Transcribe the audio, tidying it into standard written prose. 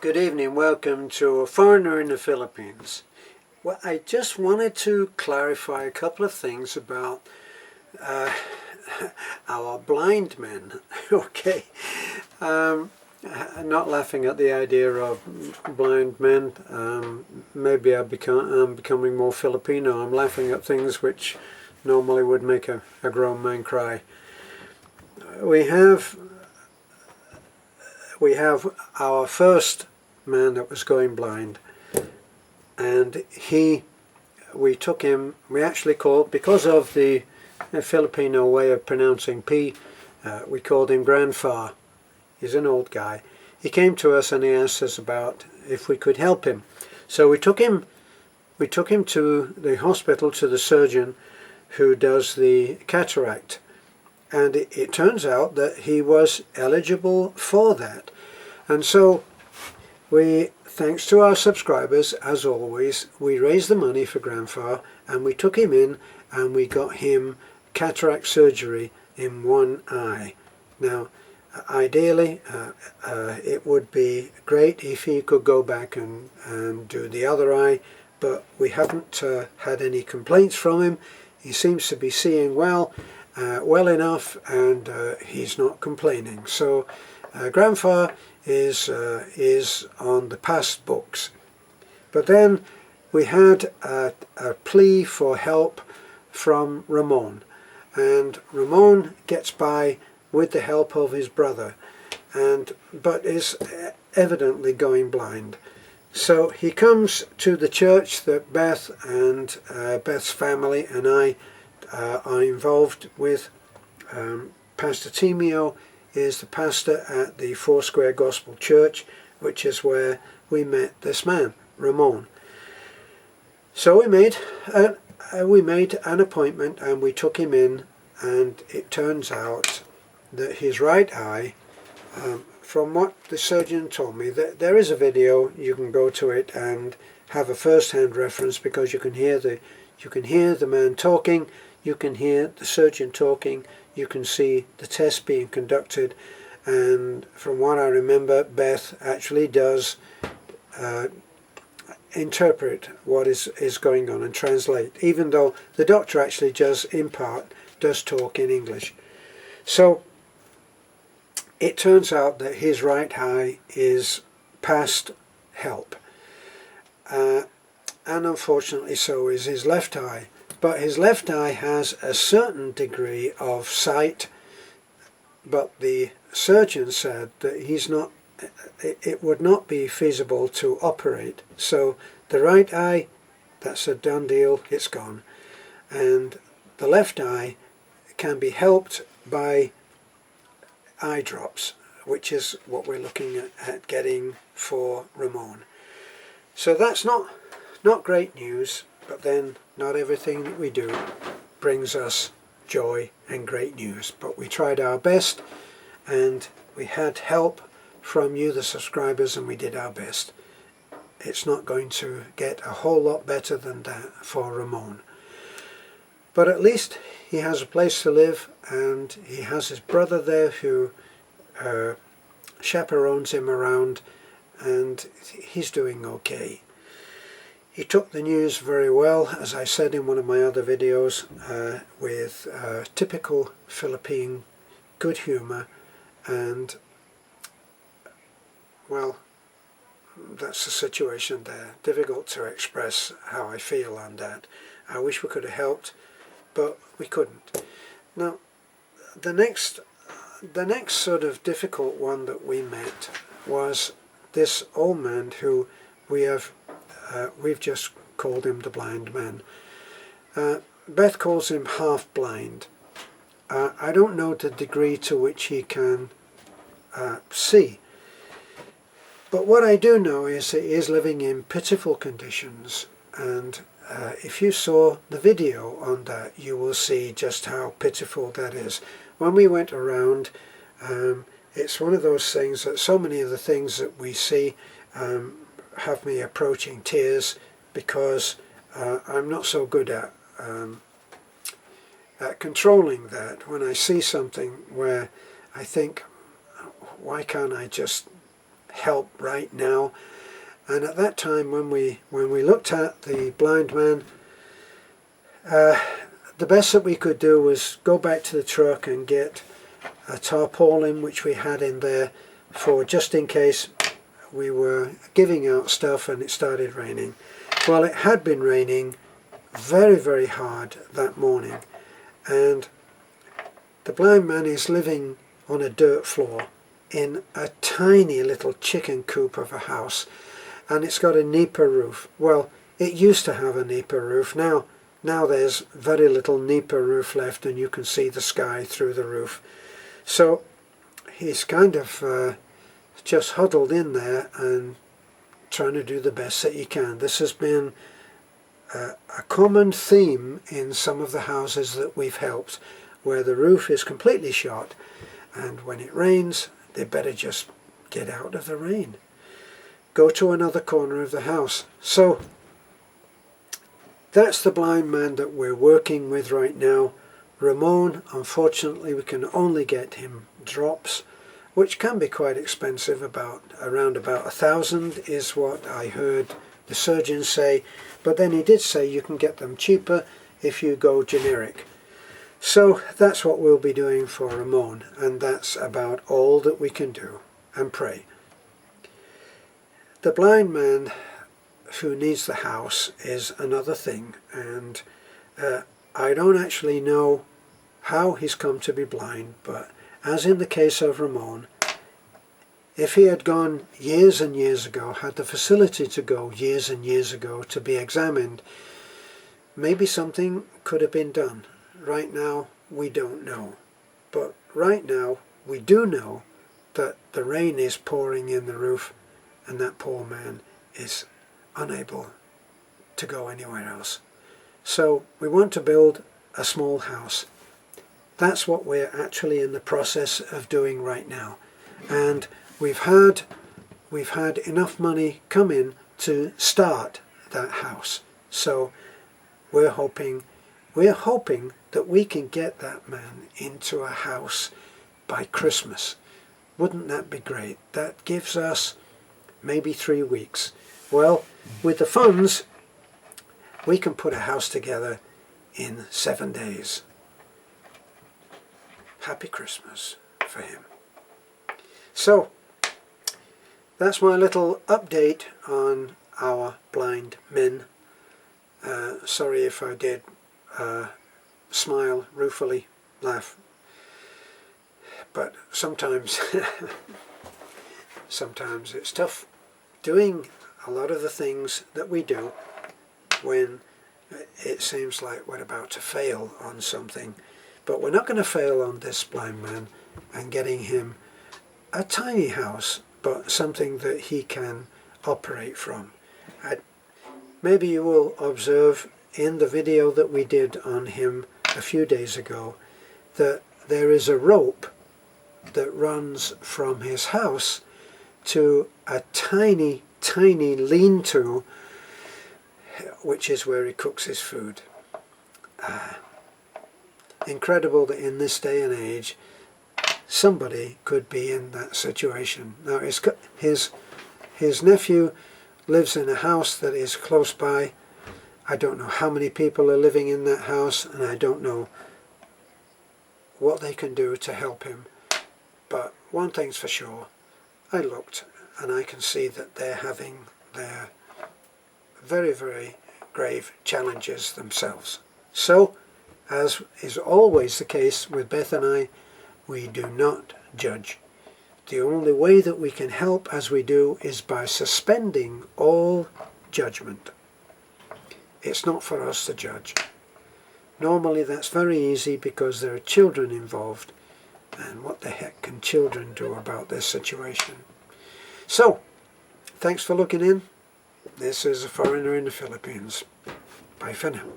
Good evening, welcome to A Foreigner in the Philippines. Well, I just wanted to clarify a couple of things about our blind men. Okay, I'm not laughing at the idea of blind men. Maybe I'm becoming more Filipino. I'm laughing at things which normally would make a grown man cry. We have our first man that was going blind, and we took him, we actually called, because of the Filipino way of pronouncing P, we called him Grandfa. He's an old guy. He came to us and he asked us about if we could help him. So we took him to the hospital, to the surgeon who does the cataract. And it turns out that he was eligible for that. And so we, thanks to our subscribers, as always, we raised the money for Grandpa and we took him in and we got him cataract surgery in one eye. Now, ideally, it would be great if he could go back and do the other eye, but we haven't had any complaints from him. He seems to be seeing well enough, and he's not complaining. So Grandpa is on the past books. But then we had a plea for help from Ramon, and Ramon gets by with the help of his brother, but is evidently going blind. So he comes to the church that Beth and Beth's family and I are involved with. Pastor Timio is the pastor at the Foursquare Gospel Church, which is where we met this man, Ramon. So we made an appointment and we took him in, and it turns out that his right eye, from what the surgeon told me, that there is a video, you can go to it and have a first-hand reference, because you can hear the man talking, you can hear the surgeon talking, you can see the test being conducted, and from what I remember, Beth actually does interpret what is going on and translate, even though the doctor actually does talk in English. So it turns out that his right eye is past help, and unfortunately so is his left eye. But his left eye has a certain degree of sight, but the surgeon said that it would not be feasible to operate. So the right eye, that's a done deal, it's gone. And the left eye can be helped by eye drops, which is what we're looking at getting for Ramon. So that's not great news, but then not everything that we do brings us joy and great news. But we tried our best, and we had help from you, the subscribers, and we did our best. It's not going to get a whole lot better than that for Ramon. But at least he has a place to live, and he has his brother there who chaperones him around, and he's doing okay. He took the news very well, as I said in one of my other videos, with typical Philippine good humor, and well, that's the situation there. Difficult to express how I feel on that. I wish we could have helped, but we couldn't. Now, the next sort of difficult one that we met was this old man who we've just called him the blind man. Beth calls him half blind. I don't know the degree to which he can see, but what I do know is that he is living in pitiful conditions, and if you saw the video on that, you will see just how pitiful that is. When we went around, it's one of those things that so many of the things that we see have me approaching tears, because I'm not so good at controlling that. When I see something where I think, why can't I just help right now. And at that time, when we looked at the blind man, the best that we could do was go back to the truck and get a tarpaulin, which we had in there, for just in case we were giving out stuff and it started raining. Well, it had been raining very, very hard that morning, and the blind man is living on a dirt floor in a tiny little chicken coop of a house, and it's got a Nipa roof. Well, it used to have a Nipa roof. Now there's very little Nipa roof left, and you can see the sky through the roof. So he's kind of just huddled in there and trying to do the best that he can. This has been a common theme in some of the houses that we've helped, where the roof is completely shot, and when it rains, they better just get out of the rain. Go to another corner of the house. So that's the blind man that we're working with right now. Ramon, unfortunately, we can only get him drops, which can be quite expensive. Around about 1,000 is what I heard the surgeon say, but then he did say you can get them cheaper if you go generic. So that's what we'll be doing for Ramon, and that's about all that we can do, and pray. The blind man who needs the house is another thing, and I don't actually know how he's come to be blind, but as in the case of Ramon, if he had gone years and years ago, had the facility to go years and years ago to be examined, maybe something could have been done. Right now, we don't know. But right now, we do know that the rain is pouring in the roof, and that poor man is unable to go anywhere else. So we want to build a small house. That's what we're actually in the process of doing right now. And we've had enough money come in to start that house. So we're hoping that we can get that man into a house by Christmas. Wouldn't that be great? That gives us maybe 3 weeks. Well, with the funds, we can put a house together in 7 days. Happy Christmas for him. So, that's my little update on our blind men. Sorry if I did smile ruefully, laugh. But sometimes it's tough doing a lot of the things that we do when it seems like we're about to fail on something. But we're not going to fail on this blind man and getting him a tiny house, but something that he can operate from. Maybe you will observe in the video that we did on him a few days ago that there is a rope that runs from his house to a tiny lean-to, which is where he cooks his food. Incredible that in this day and age somebody could be in that situation. Now his nephew lives in a house that is close by. I don't know how many people are living in that house, and I don't know what they can do to help him. But one thing's for sure, I looked and I can see that they're having their very, very grave challenges themselves. So, as is always the case with Beth and I, we do not judge. The only way that we can help as we do is by suspending all judgment. It's not for us to judge. Normally that's very easy because there are children involved, and what the heck can children do about this situation? So, thanks for looking in. This is A Foreigner in the Philippines. Bye for now.